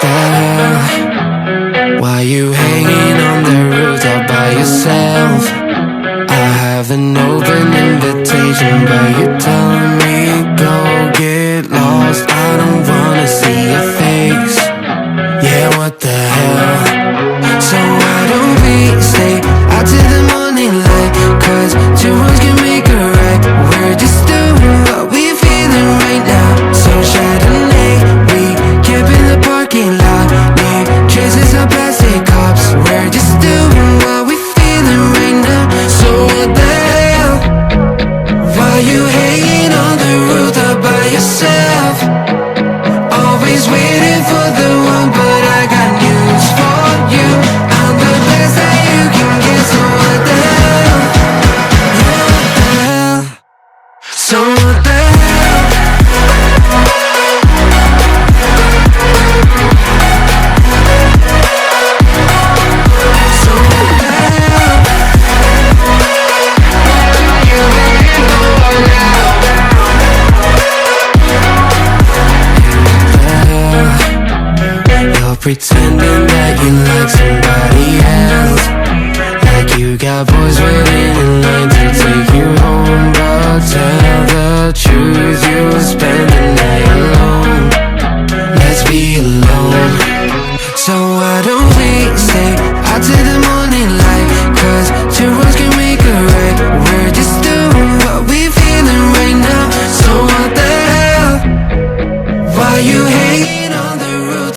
the hell? Why you hanging on the roof all by yourself? I have an open invitation, but you're telling me go get lost. I don't wanna see your face. Yeah, what the hell? So why don't we stay out till the morning light? Cause two wrongs can make a right. We're just doing what we're feeling right now. So Chardonnay, we camp in the parking lot. Leave traces of plastic cups. We're just doing what we're feeling right now. So what the hell? Why you hanging on the roof all by yourself? Always waiting for the one, but I got news for you. I'm the best that you can get. So what the hell? Yeah, what the hell? So what the hell? So what the hell? You ain't going now. You're pretending that you like somebody else, like you got boys waiting in line to take you home. But tell the truth, you'll spend the night alone. Let's be alone. So why don't we stay out till the